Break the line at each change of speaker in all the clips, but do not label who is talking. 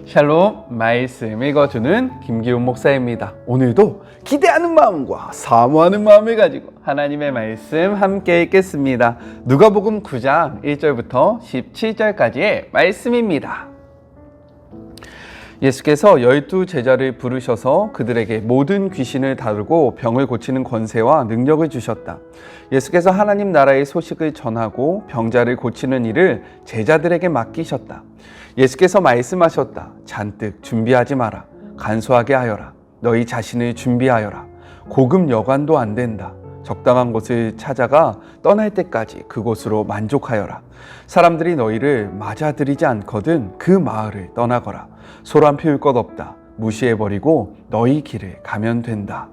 샬롬, 말씀 읽어주는 김기훈 목사입니다. 오늘도 기대하는 마음과 사모하는 마음을 가지고 하나님의 말씀 함께 읽겠습니다. 누가복음 9장 1절부터 17절까지의 말씀입니다. 예수께서 12제자를 부르셔서 그들에게 모든 귀신을 다루고 병을 고치는 권세와 능력을 주셨다. 예수께서 하나님 나라의 소식을 전하고 병자를 고치는 일을 제자들에게 맡기셨다. 예수께서 말씀하셨다. 잔뜩 준비하지 마라. 간소하게 하여라. 너희 자신을 준비하여라. 고급 여관도 안 된다. 적당한 곳을 찾아가 떠날 때까지 그곳으로 만족하여라. 사람들이 너희를 맞아들이지 않거든 그 마을을 떠나거라. 소란 피울 것 없다. 무시해버리고 너희 길을 가면 된다.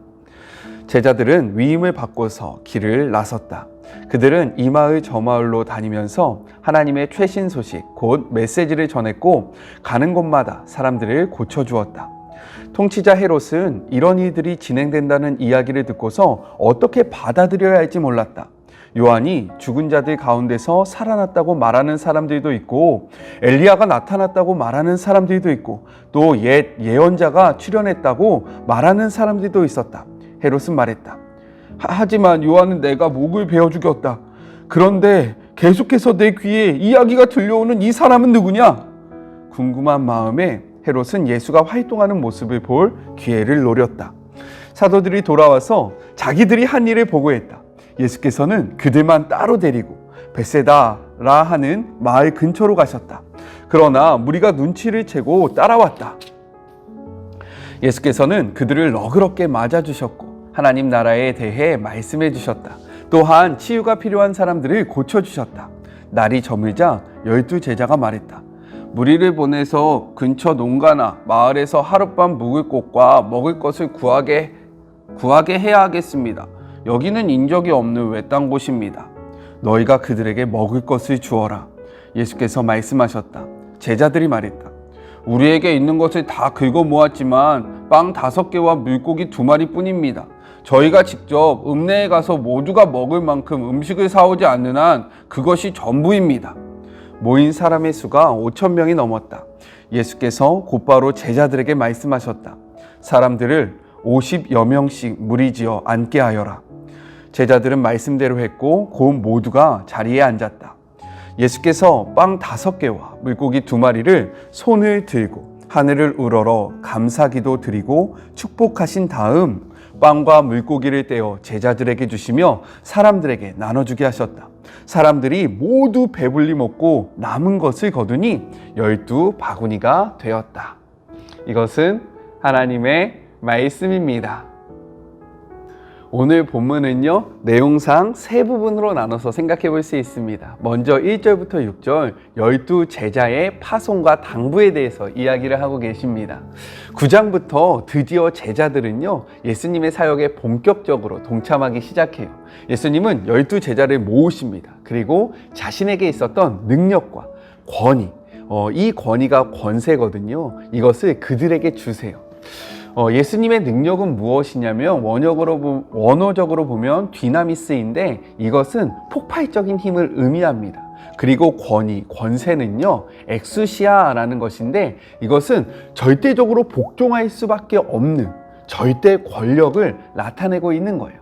제자들은 위임을 받고서 길을 나섰다. 그들은 이 마을 저 마을로 다니면서 하나님의 최신 소식, 곧 메시지를 전했고 가는 곳마다 사람들을 고쳐주었다. 통치자 헤롯은 이런 일들이 진행된다는 이야기를 듣고서 어떻게 받아들여야 할지 몰랐다. 요한이 죽은 자들 가운데서 살아났다고 말하는 사람들도 있고 엘리야가 나타났다고 말하는 사람들도 있고 또 옛 예언자가 출현했다고 말하는 사람들도 있었다. 헤롯은 말했다. 하지만 요한은 내가 목을 베어 죽였다. 그런데 계속해서 내 귀에 이야기가 들려오는 이 사람은 누구냐? 궁금한 마음에 헤롯은 예수가 활동하는 모습을 볼 기회를 노렸다. 사도들이 돌아와서 자기들이 한 일을 보고했다. 예수께서는 그들만 따로 데리고 벳세다라 하는 마을 근처로 가셨다. 그러나 무리가 눈치를 채고 따라왔다. 예수께서는 그들을 너그럽게 맞아주셨고 하나님 나라에 대해 말씀해 주셨다. 또한 치유가 필요한 사람들을 고쳐주셨다. 날이 저물자 12제자가 말했다. 무리를 보내서 근처 농가나 마을에서 하룻밤 묵을 곳과 먹을 것을 구하게 해야 하겠습니다. 여기는 인적이 없는 외딴 곳입니다. 너희가 그들에게 먹을 것을 주어라. 예수께서 말씀하셨다. 제자들이 말했다. 우리에게 있는 것을 다 긁어 모았지만 빵 5개와 물고기 2마리 뿐입니다. 저희가 직접 읍내에 가서 모두가 먹을 만큼 음식을 사오지 않는 한 그것이 전부입니다. 모인 사람의 수가 5,000명이 넘었다. 예수께서 곧바로 제자들에게 말씀하셨다. 사람들을 50여 명씩 무리지어 앉게 하여라. 제자들은 말씀대로 했고 곧 모두가 자리에 앉았다. 예수께서 빵 5개와 물고기 2마리를 손을 들고 하늘을 우러러 감사기도 드리고 축복하신 다음 빵과 물고기를 떼어 제자들에게 주시며 사람들에게 나눠주게 하셨다. 사람들이 모두 배불리 먹고 남은 것을 거두니 12바구니가 되었다. 이것은 하나님의 말씀입니다. 오늘 본문은요, 내용상 세 부분으로 나눠서 생각해 볼 수 있습니다. 먼저 1절부터 6절 12제자의 파송과 당부에 대해서 이야기를 하고 계십니다. 9장부터 드디어 제자들은요, 예수님의 사역에 본격적으로 동참하기 시작해요. 예수님은 12제자를 모으십니다. 그리고 자신에게 있었던 능력과 권위, 이 권위가 권세거든요. 이것을 그들에게 주세요. 예수님의 능력은 무엇이냐면 원어적으로 보면 디나미스인데 이것은 폭발적인 힘을 의미합니다. 그리고 권세는요, 엑수시아라는 것인데 이것은 절대적으로 복종할 수밖에 없는 절대 권력을 나타내고 있는 거예요.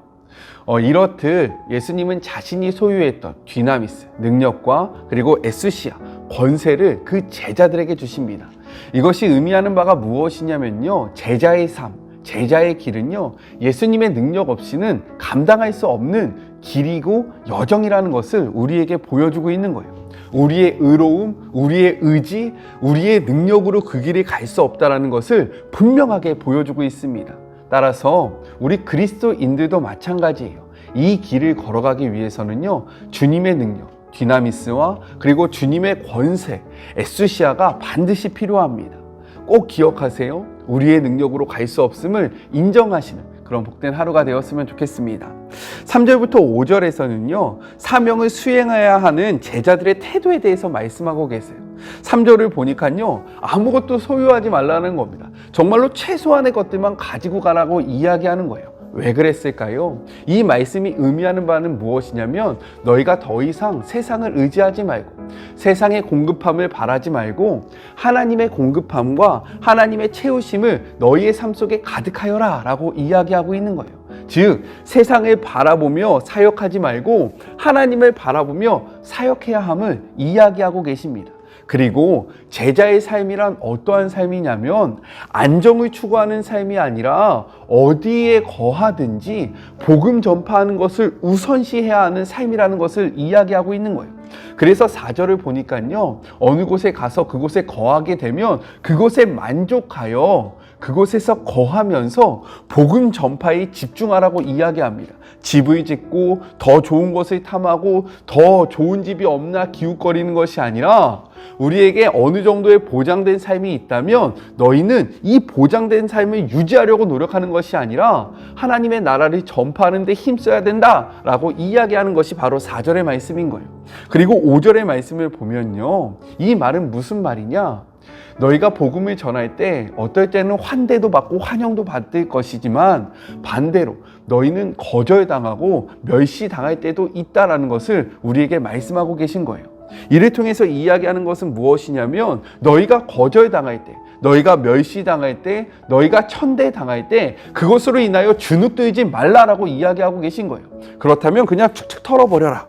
이렇듯 예수님은 자신이 소유했던 디나미스, 능력과 그리고 엑수시아, 권세를 그 제자들에게 주십니다. 이것이 의미하는 바가 무엇이냐면요, 제자의 삶, 제자의 길은요, 예수님의 능력 없이는 감당할 수 없는 길이고 여정이라는 것을 우리에게 보여주고 있는 거예요. 우리의 의로움, 우리의 의지, 우리의 능력으로 그 길에 갈 수 없다는 것을 분명하게 보여주고 있습니다. 따라서 우리 그리스도인들도 마찬가지예요. 이 길을 걸어가기 위해서는요, 주님의 능력, 디나미스와 그리고 주님의 권세, 엑수시아가 반드시 필요합니다. 꼭 기억하세요. 우리의 능력으로 갈 수 없음을 인정하시는 그런 복된 하루가 되었으면 좋겠습니다. 3절부터 5절에서는요, 사명을 수행해야 하는 제자들의 태도에 대해서 말씀하고 계세요. 3절을 보니까요, 아무것도 소유하지 말라는 겁니다. 정말로 최소한의 것들만 가지고 가라고 이야기하는 거예요. 왜 그랬을까요? 이 말씀이 의미하는 바는 무엇이냐면 너희가 더 이상 세상을 의지하지 말고 세상의 공급함을 바라지 말고 하나님의 공급함과 하나님의 채우심을 너희의 삶 속에 가득하여라 라고 이야기하고 있는 거예요. 즉 세상을 바라보며 사역하지 말고 하나님을 바라보며 사역해야 함을 이야기하고 계십니다. 그리고 제자의 삶이란 어떠한 삶이냐면 안정을 추구하는 삶이 아니라 어디에 거하든지 복음 전파하는 것을 우선시해야 하는 삶이라는 것을 이야기하고 있는 거예요. 그래서 4절을 보니까요, 어느 곳에 가서 그곳에 거하게 되면 그곳에 만족하여 그곳에서 거하면서 복음 전파에 집중하라고 이야기합니다. 집을 짓고 더 좋은 것을 탐하고 더 좋은 집이 없나 기웃거리는 것이 아니라 우리에게 어느 정도의 보장된 삶이 있다면 너희는 이 보장된 삶을 유지하려고 노력하는 것이 아니라 하나님의 나라를 전파하는 데 힘써야 된다라고 이야기하는 것이 바로 4절의 말씀인 거예요. 그리고 5절의 말씀을 보면요, 이 말은 무슨 말이냐? 너희가 복음을 전할 때 어떨 때는 환대도 받고 환영도 받을 것이지만 반대로 너희는 거절당하고 멸시당할 때도 있다라는 것을 우리에게 말씀하고 계신 거예요. 이를 통해서 이야기하는 것은 무엇이냐면 너희가 거절당할 때, 너희가 멸시당할 때, 너희가 천대당할 때 그것으로 인하여 주눅들지 말라라고 이야기하고 계신 거예요. 그렇다면 그냥 축축 털어버려라.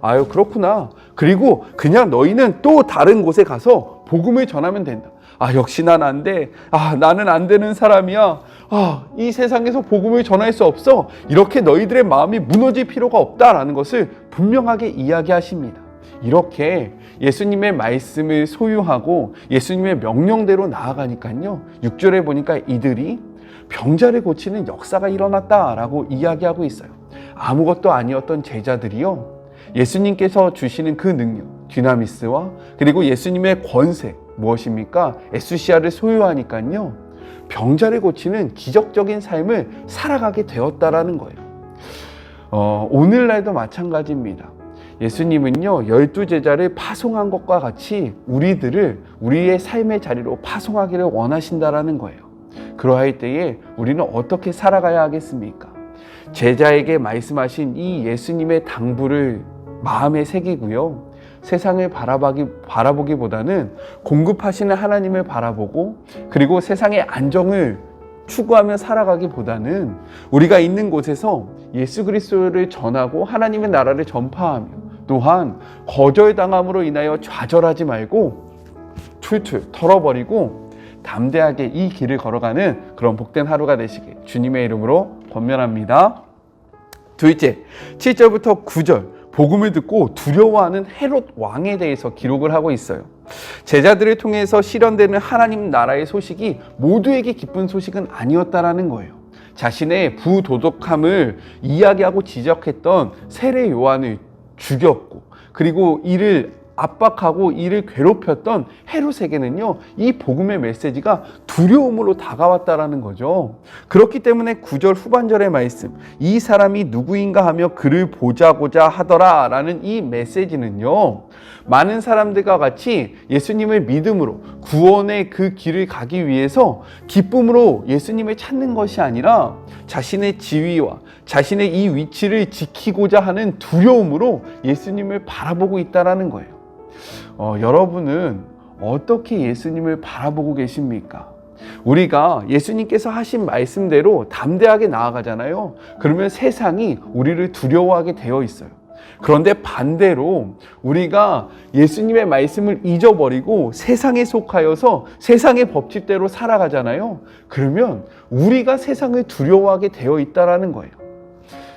아유 그렇구나. 그리고 그냥 너희는 또 다른 곳에 가서 복음을 전하면 된다. 아 역시 난 안 돼. 아 나는 안 되는 사람이야. 아 이 세상에서 복음을 전할 수 없어. 이렇게 너희들의 마음이 무너질 필요가 없다라는 것을 분명하게 이야기하십니다. 이렇게 예수님의 말씀을 소유하고 예수님의 명령대로 나아가니까요, 6절에 보니까 이들이 병자를 고치는 역사가 일어났다라고 이야기하고 있어요. 아무것도 아니었던 제자들이요, 예수님께서 주시는 그 능력, dynamis와 그리고 예수님의 권세, 무엇입니까? 에수시아를 소유하니까요, 병자를 고치는 기적적인 삶을 살아가게 되었다라는 거예요. 오늘날도 마찬가지입니다. 예수님은요, 12제자를 파송한 것과 같이 우리들을 우리의 삶의 자리로 파송하기를 원하신다라는 거예요. 그러할 때에 우리는 어떻게 살아가야 하겠습니까? 제자에게 말씀하신 이 예수님의 당부를 마음에 새기고요, 세상을 바라보기보다는 공급하시는 하나님을 바라보고 그리고 세상의 안정을 추구하며 살아가기보다는 우리가 있는 곳에서 예수 그리스도를 전하고 하나님의 나라를 전파하며 또한 거절당함으로 인하여 좌절하지 말고 툴툴 털어버리고 담대하게 이 길을 걸어가는 그런 복된 하루가 되시길 주님의 이름으로 권면합니다. 둘째, 7절부터 9절, 복음을 듣고 두려워하는 헤롯 왕에 대해서 기록을 하고 있어요. 제자들을 통해서 실현되는 하나님 나라의 소식이 모두에게 기쁜 소식은 아니었다라는 거예요. 자신의 부도덕함을 이야기하고 지적했던 세례 요한을 죽였고 그리고 이를 압박하고 이를 괴롭혔던 헤롯에게는요, 이 복음의 메시지가 두려움으로 다가왔다라는 거죠. 그렇기 때문에 9절 후반절의 말씀, 이 사람이 누구인가 하며 그를 보자고자 하더라 라는 이 메시지는요, 많은 사람들과 같이 예수님을 믿음으로 구원의 그 길을 가기 위해서 기쁨으로 예수님을 찾는 것이 아니라 자신의 지위와 자신의 이 위치를 지키고자 하는 두려움으로 예수님을 바라보고 있다는 거예요. 여러분은 어떻게 예수님을 바라보고 계십니까? 우리가 예수님께서 하신 말씀대로 담대하게 나아가잖아요. 그러면 세상이 우리를 두려워하게 되어 있어요. 그런데 반대로 우리가 예수님의 말씀을 잊어버리고 세상에 속하여서 세상의 법칙대로 살아가잖아요. 그러면 우리가 세상을 두려워하게 되어 있다는 거예요.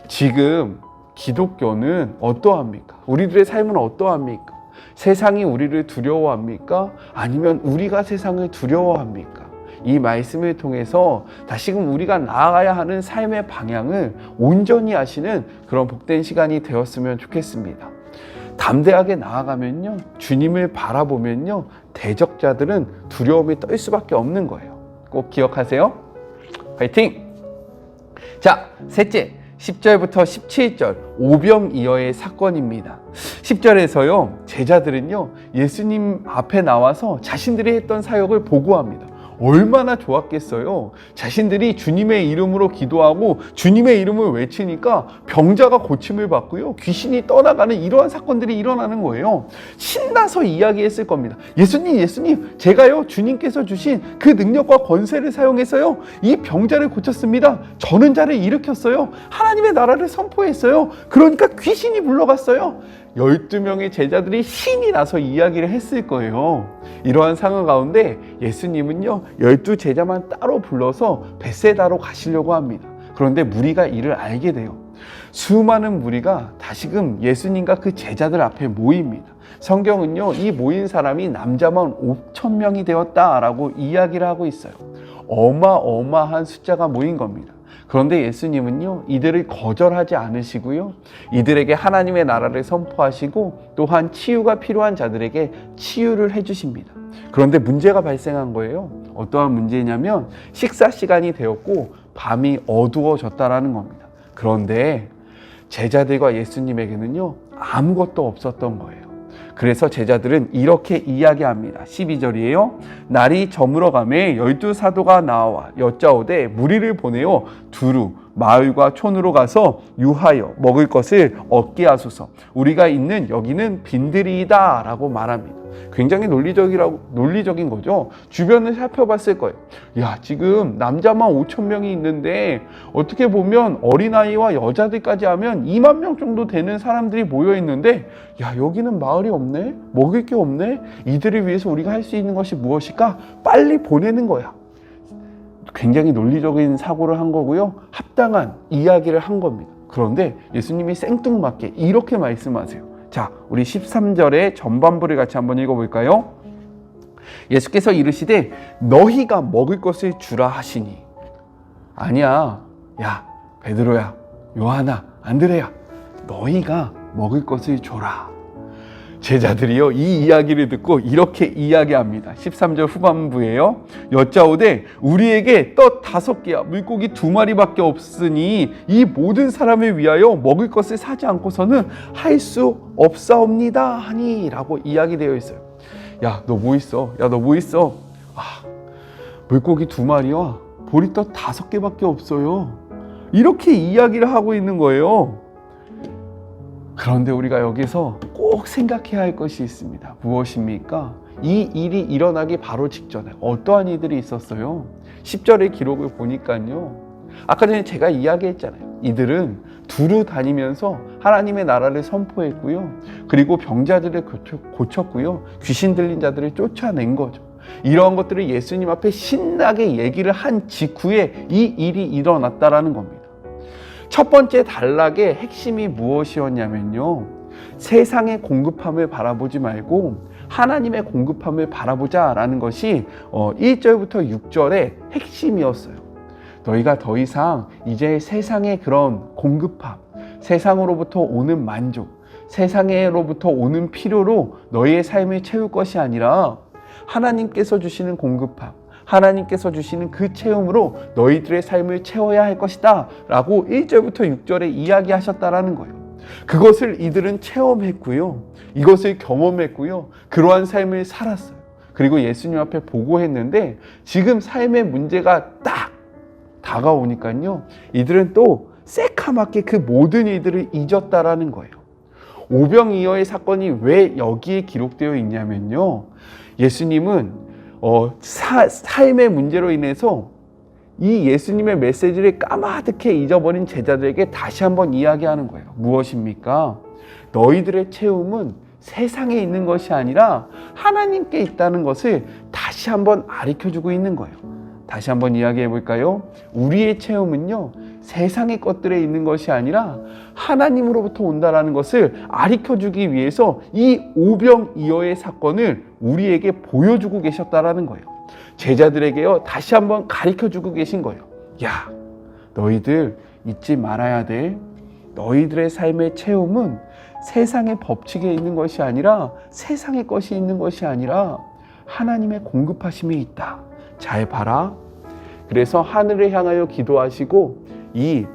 지금 기독교는 어떠합니까? 우리들의 삶은 어떠합니까? 세상이 우리를 두려워합니까? 아니면 우리가 세상을 두려워합니까? 이 말씀을 통해서 다시금 우리가 나아가야 하는 삶의 방향을 온전히 아시는 그런 복된 시간이 되었으면 좋겠습니다. 담대하게 나아가면요, 주님을 바라보면요, 대적자들은 두려움에 떨 수밖에 없는 거예요. 꼭 기억하세요. 화이팅! 자, 셋째, 10절부터 17절 오병이어의 사건입니다. 10절에서요, 제자들은요, 예수님 앞에 나와서 자신들이 했던 사역을 보고합니다. 얼마나 좋았겠어요. 자신들이 주님의 이름으로 기도하고 주님의 이름을 외치니까 병자가 고침을 받고요, 귀신이 떠나가는 이러한 사건들이 일어나는 거예요. 신나서 이야기했을 겁니다. 예수님, 제가요 주님께서 주신 그 능력과 권세를 사용해서요 이 병자를 고쳤습니다. 저는 자를 일으켰어요. 하나님의 나라를 선포했어요. 그러니까 귀신이 물러갔어요. 12명의 제자들이 신이 나서 이야기를 했을 거예요. 이러한 상황 가운데 예수님은요 12제자만 따로 불러서 벳세다로 가시려고 합니다. 그런데 무리가 이를 알게 돼요. 수많은 무리가 다시금 예수님과 그 제자들 앞에 모입니다. 성경은요 이 모인 사람이 남자만 5,000명이 되었다라고 이야기를 하고 있어요. 어마어마한 숫자가 모인 겁니다. 그런데 예수님은요 이들을 거절하지 않으시고요, 이들에게 하나님의 나라를 선포하시고 또한 치유가 필요한 자들에게 치유를 해주십니다. 그런데 문제가 발생한 거예요. 어떠한 문제냐면 식사 시간이 되었고 밤이 어두워졌다라는 겁니다. 그런데 제자들과 예수님에게는요 아무것도 없었던 거예요. 그래서 제자들은 이렇게 이야기합니다. 12절이에요. 날이 저물어가매 12사도가 나와 여짜오되 무리를 보내어 두루 마을과 촌으로 가서 유하여 먹을 것을 얻게 하소서. 우리가 있는 여기는 빈들이다 라고 말합니다. 굉장히 논리적인 거죠. 주변을 살펴봤을 거예요. 야, 지금 남자만 5,000명이 있는데 어떻게 보면 어린아이와 여자들까지 하면 2만 명 정도 되는 사람들이 모여 있는데, 야, 여기는 마을이 없네? 먹을 게 없네? 이들을 위해서 우리가 할 수 있는 것이 무엇일까? 빨리 보내는 거야. 굉장히 논리적인 사고를 한 거고요. 합당한 이야기를 한 겁니다. 그런데 예수님이 생뚱맞게 이렇게 말씀하세요. 자, 우리 13절의 전반부를 같이 한번 읽어볼까요? 예수께서 이르시되 너희가 먹을 것을 주라 하시니. 아니야, 야 베드로야, 요한아, 안드레야, 너희가 먹을 것을 줘라. 제자들이요 이 이야기를 듣고 이렇게 이야기합니다. 13절 후반부에요. 여짜오되 우리에게 떡 5개와 물고기 2마리밖에 없으니 이 모든 사람을 위하여 먹을 것을 사지 않고서는 할 수 없사옵니다 하니 라고 이야기되어 있어요. 야, 너 뭐 있어? 야, 너 뭐 있어? 물고기 2마리와 보리떡 5개밖에 없어요. 이렇게 이야기를 하고 있는 거예요. 그런데 우리가 여기서 꼭 생각해야 할 것이 있습니다. 무엇입니까? 이 일이 일어나기 바로 직전에 어떠한 이들이 있었어요? 10절의 기록을 보니까요, 아까 전에 제가 이야기했잖아요. 이들은 두루 다니면서 하나님의 나라를 선포했고요, 그리고 병자들을 고쳤고요, 귀신 들린 자들을 쫓아낸 거죠. 이러한 것들을 예수님 앞에 신나게 얘기를 한 직후에 이 일이 일어났다라는 겁니다. 첫 번째 단락의 핵심이 무엇이었냐면요, 세상의 공급함을 바라보지 말고 하나님의 공급함을 바라보자 라는 것이 1절부터 6절의 핵심이었어요. 너희가 더 이상 이제 세상의 그런 공급함, 세상으로부터 오는 만족, 세상으로부터 오는 필요로 너희의 삶을 채울 것이 아니라 하나님께서 주시는 공급함, 하나님께서 주시는 그 체험으로 너희들의 삶을 채워야 할 것이다 라고 1절부터 6절에 이야기하셨다라는 거예요. 그것을 이들은 체험했고요, 이것을 경험했고요, 그러한 삶을 살았어요. 그리고 예수님 앞에 보고했는데 지금 삶의 문제가 딱 다가오니까요, 이들은 또 새카맣게 그 모든 일들을 잊었다라는 거예요. 오병이어의 사건이 왜 여기에 기록되어 있냐면요, 예수님은 삶의 문제로 인해서 이 예수님의 메시지를 까마득히 잊어버린 제자들에게 다시 한번 이야기하는 거예요. 무엇입니까? 너희들의 체험은 세상에 있는 것이 아니라 하나님께 있다는 것을 다시 한번 가르쳐주고 있는 거예요. 다시 한번 이야기해 볼까요? 우리의 체험은요, 세상의 것들에 있는 것이 아니라 하나님으로부터 온다라는 것을 가르쳐주기 위해서 이 오병이어의 사건을 우리에게 보여주고 계셨다라는 거예요. 제자들에게요 다시 한번 가르쳐주고 계신 거예요. 야, 너희들 잊지 말아야 돼. 너희들의 삶의 체험은 세상의 법칙에 있는 것이 아니라, 세상의 것이 있는 것이 아니라 하나님의 공급하심이 있다. 잘 봐라. 그래서 하늘을 향하여 기도하시고 이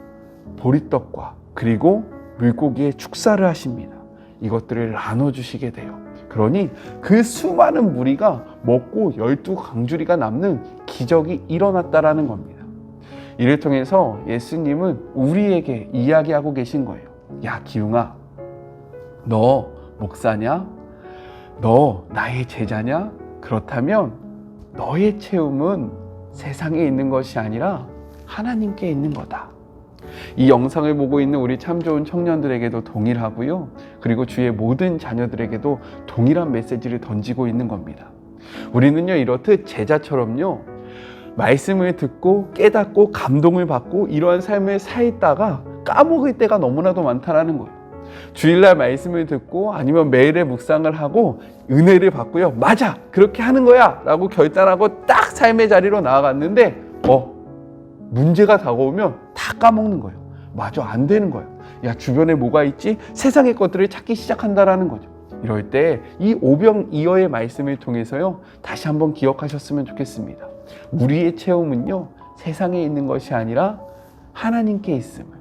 보리떡과 그리고 물고기의 축사를 하십니다. 이것들을 나눠주시게 돼요. 그러니 그 수많은 무리가 먹고 12강주리가 남는 기적이 일어났다라는 겁니다. 이를 통해서 예수님은 우리에게 이야기하고 계신 거예요. 야, 기웅아, 너 목사냐? 너 나의 제자냐? 그렇다면 너의 체험은 세상에 있는 것이 아니라 하나님께 있는 거다. 이 영상을 보고 있는 우리 참 좋은 청년들에게도 동일하고요. 그리고 주의 모든 자녀들에게도 동일한 메시지를 던지고 있는 겁니다. 우리는요, 이렇듯 제자처럼요, 말씀을 듣고 깨닫고 감동을 받고 이러한 삶을 살다가 까먹을 때가 너무나도 많다라는 거예요. 주일날 말씀을 듣고 아니면 매일의 묵상을 하고 은혜를 받고요, 맞아, 그렇게 하는 거야 라고 결단하고 딱 삶의 자리로 나아갔는데 문제가 다가오면 다 까먹는 거예요. 맞아, 안 되는 거예요. 야, 주변에 뭐가 있지? 세상의 것들을 찾기 시작한다라는 거죠. 이럴 때 이 오병이어의 말씀을 통해서요, 다시 한번 기억하셨으면 좋겠습니다. 우리의 체험은요, 세상에 있는 것이 아니라 하나님께 있음을.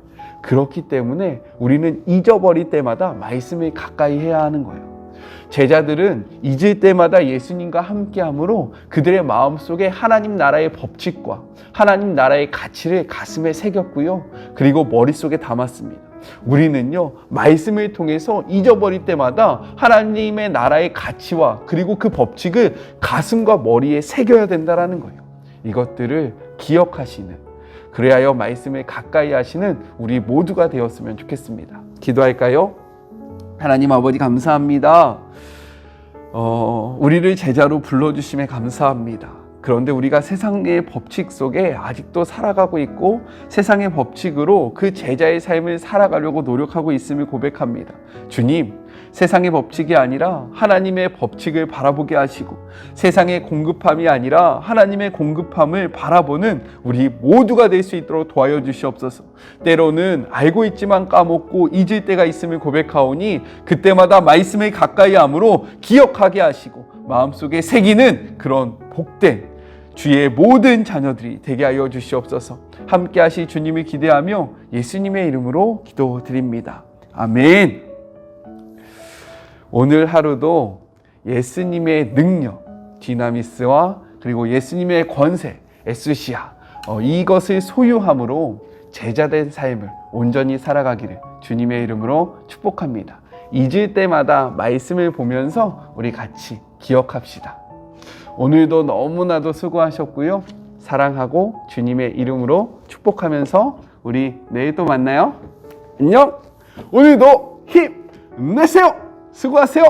그렇기 때문에 우리는 잊어버릴 때마다 말씀을 가까이 해야 하는 거예요. 제자들은 잊을 때마다 예수님과 함께함으로 그들의 마음속에 하나님 나라의 법칙과 하나님 나라의 가치를 가슴에 새겼고요. 그리고 머릿속에 담았습니다. 우리는요, 말씀을 통해서 잊어버릴 때마다 하나님의 나라의 가치와 그리고 그 법칙을 가슴과 머리에 새겨야 된다는 거예요. 이것들을 기억하시는, 그래야 말씀을 가까이 하시는 우리 모두가 되었으면 좋겠습니다. 기도할까요? 하나님 아버지, 감사합니다. 우리를 제자로 불러주심에 감사합니다. 그런데 우리가 세상의 법칙 속에 아직도 살아가고 있고 세상의 법칙으로 그 제자의 삶을 살아가려고 노력하고 있음을 고백합니다. 주님, 세상의 법칙이 아니라 하나님의 법칙을 바라보게 하시고 세상의 공급함이 아니라 하나님의 공급함을 바라보는 우리 모두가 될 수 있도록 도와여 주시옵소서. 때로는 알고 있지만 까먹고 잊을 때가 있음을 고백하오니 그때마다 말씀을 가까이 함으로 기억하게 하시고 마음속에 새기는 그런 복된 주의 모든 자녀들이 되게 하여 주시옵소서. 함께 하실 주님을 기대하며 예수님의 이름으로 기도드립니다. 아멘. 오늘 하루도 예수님의 능력, 디나미스와 그리고 예수님의 권세, 에스시아, 이것을 소유함으로 제자된 삶을 온전히 살아가기를 주님의 이름으로 축복합니다. 잊을 때마다 말씀을 보면서 우리 같이 기억합시다. 오늘도 너무나도 수고하셨고요. 사랑하고 주님의 이름으로 축복하면서 우리 내일 또 만나요. 안녕. 오늘도 힘내세요. 수고하세요.